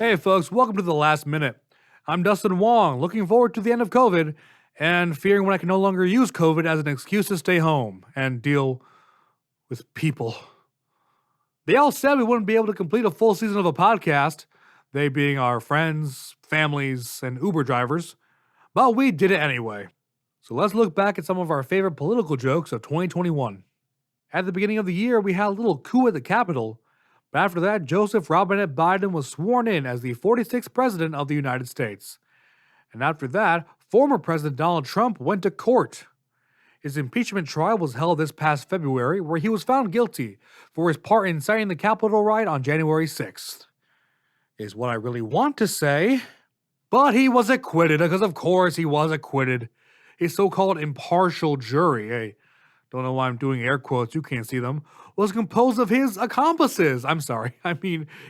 Hey folks, welcome to the last minute. I'm Dustin Wong, looking forward to the end of COVID and fearing when I can no longer use COVID as an excuse to stay home and deal with people. They all said we wouldn't be able to complete a full season of a podcast, they being our friends, families, and Uber drivers, but we did it anyway. So let's look back at some of our favorite political jokes of 2021. At the beginning of the year, we had a little coup at the Capitol. But after that, Joseph Robinette Biden was sworn in as the 46th President of the United States. And after that, former President Donald Trump went to court. His impeachment trial was held this past February, where he was found guilty for his part in inciting the Capitol riot on January 6th. Is what I really want to say. But he was acquitted, because of course he was acquitted. His so-called impartial jury, don't know why I'm doing air quotes, you can't see them, was composed of his accomplices.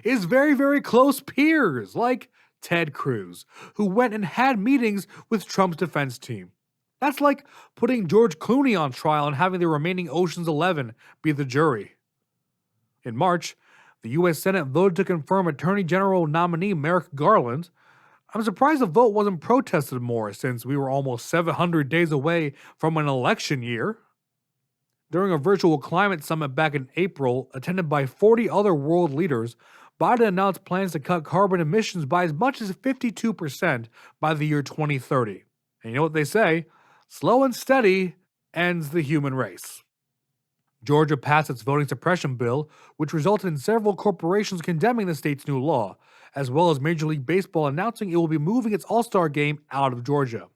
His very, very close peers, like Ted Cruz, who went and had meetings with Trump's defense team. That's like putting George Clooney on trial and having the remaining Ocean's 11 be the jury. In March, the U.S. Senate voted to confirm Attorney General nominee Merrick Garland. I'm surprised the vote wasn't protested more, since we were almost 700 days away from an election year. During a virtual climate summit back in April, attended by 40 other world leaders, Biden announced plans to cut carbon emissions by as much as 52% by the year 2030. And you know what they say? Slow and steady ends the human race. Georgia passed its voting suppression bill, which resulted in several corporations condemning the state's new law, as well as Major League Baseball announcing it will be moving its All-Star game out of Georgia.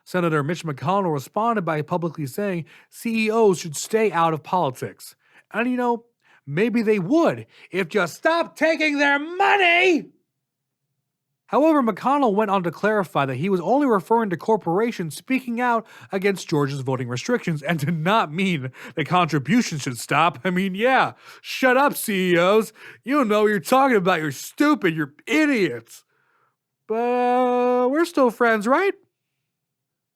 Senator Mitch McConnell responded by publicly saying CEOs should stay out of politics. And maybe they would if you stopped taking their money! However, McConnell went on to clarify that he was only referring to corporations speaking out against Georgia's voting restrictions and did not mean that contributions should stop. Shut up, CEOs. You don't know what you're talking about. You're stupid. You're idiots. But we're still friends, right?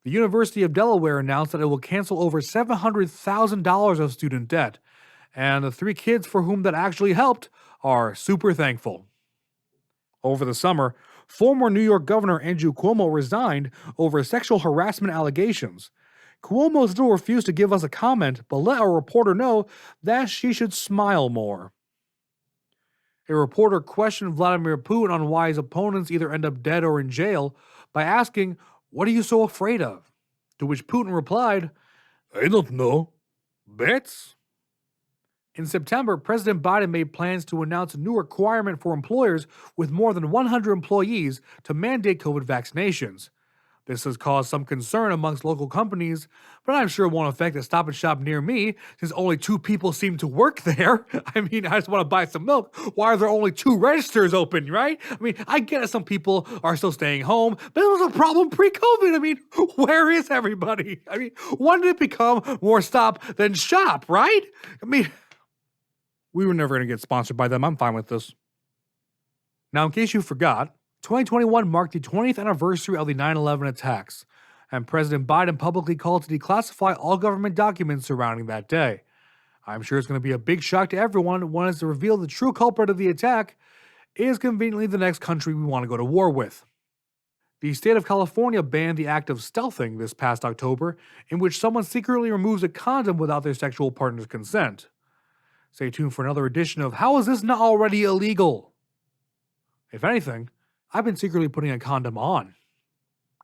The University of Delaware announced that it will cancel over $700,000 of student debt, and the 3 kids for whom that actually helped are super thankful. Over the summer, former New York Governor Andrew Cuomo resigned over sexual harassment allegations. Cuomo still refused to give us a comment, but let a reporter know that she should smile more. A reporter questioned Vladimir Putin on why his opponents either end up dead or in jail by asking, "What are you so afraid of?" To which Putin replied, "I don't know. Bats?" In September, President Biden made plans to announce a new requirement for employers with more than 100 employees to mandate COVID vaccinations. This has caused some concern amongst local companies, but I'm sure it won't affect a Stop and Shop near me, since only 2 people seem to work there. I just want to buy some milk. Why are there only 2 registers open, right? I get that some people are still staying home, but it was a problem pre-COVID. Where is everybody? When did it become more Stop than Shop, right? We were never going to get sponsored by them. I'm fine with this. Now, in case you forgot, 2021 marked the 20th anniversary of the 9/11 attacks, and President Biden publicly called to declassify all government documents surrounding that day. I'm sure it's going to be a big shock to everyone when it's revealed the true culprit of the attack is conveniently the next country we want to go to war with. The state of California banned the act of stealthing this past October, in which someone secretly removes a condom without their sexual partner's consent. Stay tuned for another edition of How Is This Not Already Illegal? If anything, I've been secretly putting a condom on.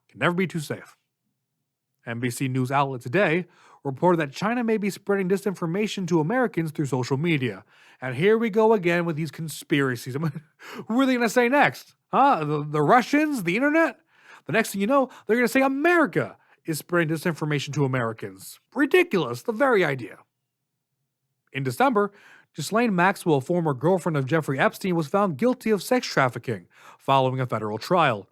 Can never be too safe. NBC News outlet Today reported that China may be spreading disinformation to Americans through social media. And here we go again with these conspiracies. Who are they going to say next? The Russians? The internet? The next thing you know, they're going to say America is spreading disinformation to Americans. Ridiculous, the very idea. In December, Ghislaine Maxwell, former girlfriend of Jeffrey Epstein, was found guilty of sex trafficking following a federal trial.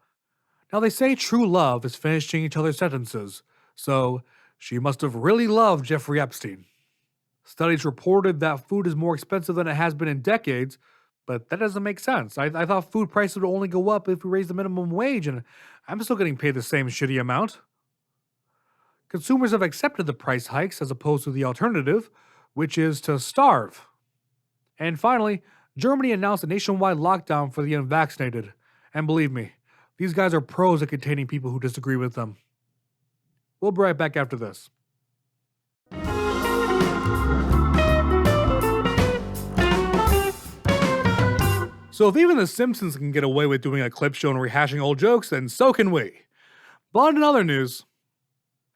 Now, they say true love is finishing each other's sentences, so she must have really loved Jeffrey Epstein. Studies reported that food is more expensive than it has been in decades, but that doesn't make sense. I thought food prices would only go up if we raise the minimum wage, and I'm still getting paid the same shitty amount. Consumers have accepted the price hikes as opposed to the alternative, which is to starve. And finally, Germany announced a nationwide lockdown for the unvaccinated. And believe me, these guys are pros at containing people who disagree with them. We'll be right back after this. So if even The Simpsons can get away with doing a clip show and rehashing old jokes, then so can we. But in other news,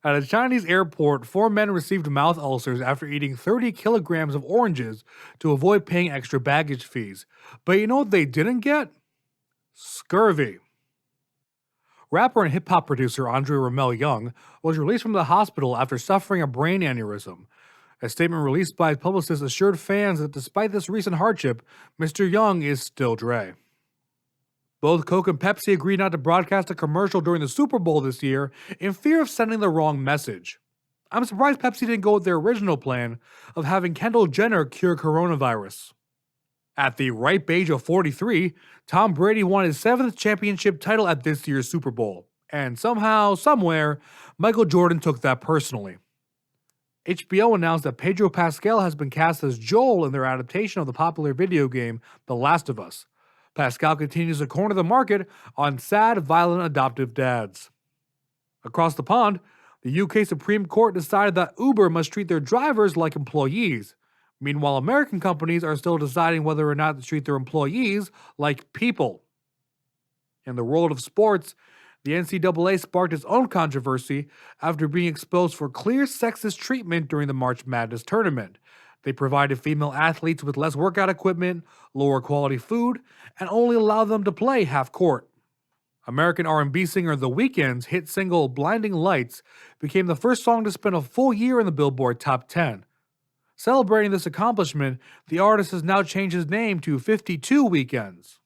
at a Chinese airport, 4 men received mouth ulcers after eating 30 kilograms of oranges to avoid paying extra baggage fees. But you know what they didn't get? Scurvy. Rapper and hip-hop producer Andre Ramel Young was released from the hospital after suffering a brain aneurysm. A statement released by his publicist assured fans that despite this recent hardship, Mr. Young is still Dre. Both Coke and Pepsi agreed not to broadcast a commercial during the Super Bowl this year in fear of sending the wrong message. I'm surprised Pepsi didn't go with their original plan of having Kendall Jenner cure coronavirus. At the ripe age of 43, Tom Brady won his 7th championship title at this year's Super Bowl. And somehow, somewhere, Michael Jordan took that personally. HBO announced that Pedro Pascal has been cast as Joel in their adaptation of the popular video game The Last of Us. Pascal continues to corner the market on sad, violent adoptive dads. Across the pond, the UK Supreme Court decided that Uber must treat their drivers like employees. Meanwhile, American companies are still deciding whether or not to treat their employees like people. In the world of sports, the NCAA sparked its own controversy after being exposed for clear sexist treatment during the March Madness tournament. They provided female athletes with less workout equipment, lower quality food, and only allowed them to play half court. American R&B singer The Weeknd's hit single Blinding Lights became the first song to spend a full year in the Billboard Top 10. Celebrating this accomplishment, the artist has now changed his name to 52 Weekends.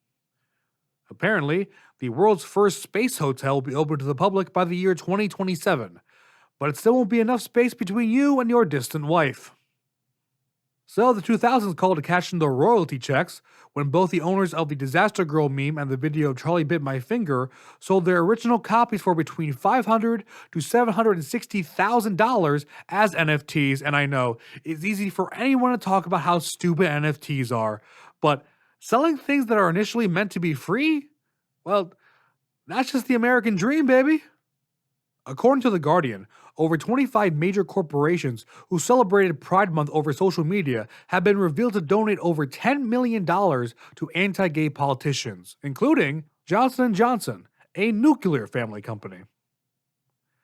Apparently, the world's first space hotel will be open to the public by the year 2027, but it still won't be enough space between you and your distant wife. So the 2000s called to cash in the royalty checks when both the owners of the Disaster Girl meme and the video Charlie Bit My Finger sold their original copies for between $500,000 to $760,000 as NFTs. And I know, it's easy for anyone to talk about how stupid NFTs are, but selling things that are initially meant to be free? Well, that's just the American dream, baby. According to The Guardian, over 25 major corporations who celebrated Pride Month over social media have been revealed to donate over $10 million to anti-gay politicians, including Johnson & Johnson, a nuclear family company.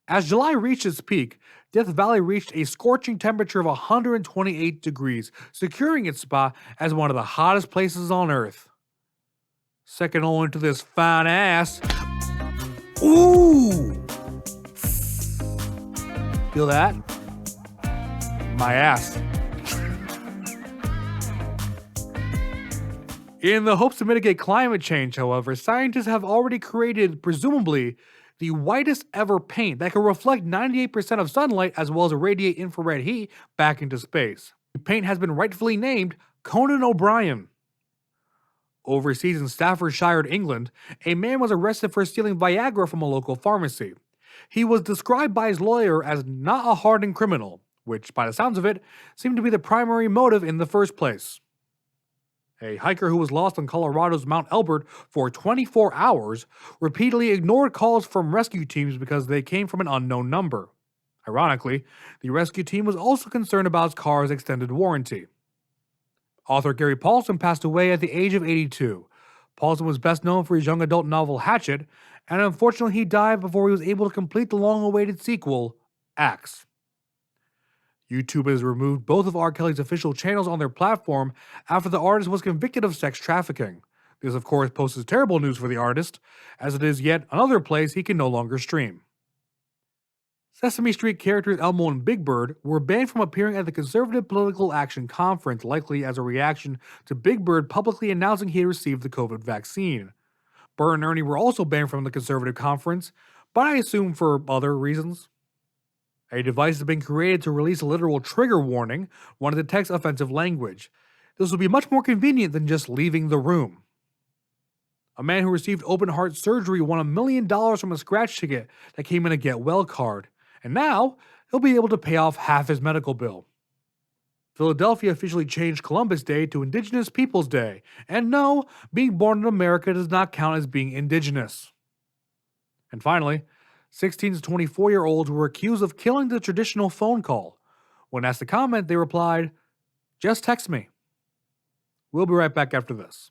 As July reached its peak, Death Valley reached a scorching temperature of 128 degrees, securing its spot as one of the hottest places on Earth. Second only to this fine ass. Ooh! Feel that? My ass. In the hopes to mitigate climate change, however, scientists have already created, presumably, the whitest ever paint that can reflect 98% of sunlight as well as irradiate infrared heat back into space. The paint has been rightfully named Conan O'Brien. Overseas in Staffordshire, England, a man was arrested for stealing Viagra from a local pharmacy. He was described by his lawyer as not a hardened criminal, which, by the sounds of it, seemed to be the primary motive in the first place. A hiker who was lost on Colorado's Mount Elbert for 24 hours repeatedly ignored calls from rescue teams because they came from an unknown number. Ironically, the rescue team was also concerned about his car's extended warranty. Author Gary Paulson passed away at the age of 82. Paulson was best known for his young adult novel Hatchet, and unfortunately he died before he was able to complete the long-awaited sequel, Axe. YouTube has removed both of R. Kelly's official channels on their platform after the artist was convicted of sex trafficking. This, of course, poses terrible news for the artist, as it is yet another place he can no longer stream. Sesame Street characters Elmo and Big Bird were banned from appearing at the Conservative Political Action Conference, likely as a reaction to Big Bird publicly announcing he had received the COVID vaccine. Bert and Ernie were also banned from the Conservative Conference, but I assume for other reasons. A device has been created to release a literal trigger warning when it detects offensive language. This will be much more convenient than just leaving the room. A man who received open heart surgery won $1 million from a scratch ticket that came in a Get Well card, and now he'll be able to pay off half his medical bill. Philadelphia officially changed Columbus Day to Indigenous Peoples Day. And no, being born in America does not count as being indigenous. And finally, 16 to 24-year-olds were accused of killing the traditional phone call. When asked to comment, they replied, "Just text me." We'll be right back after this.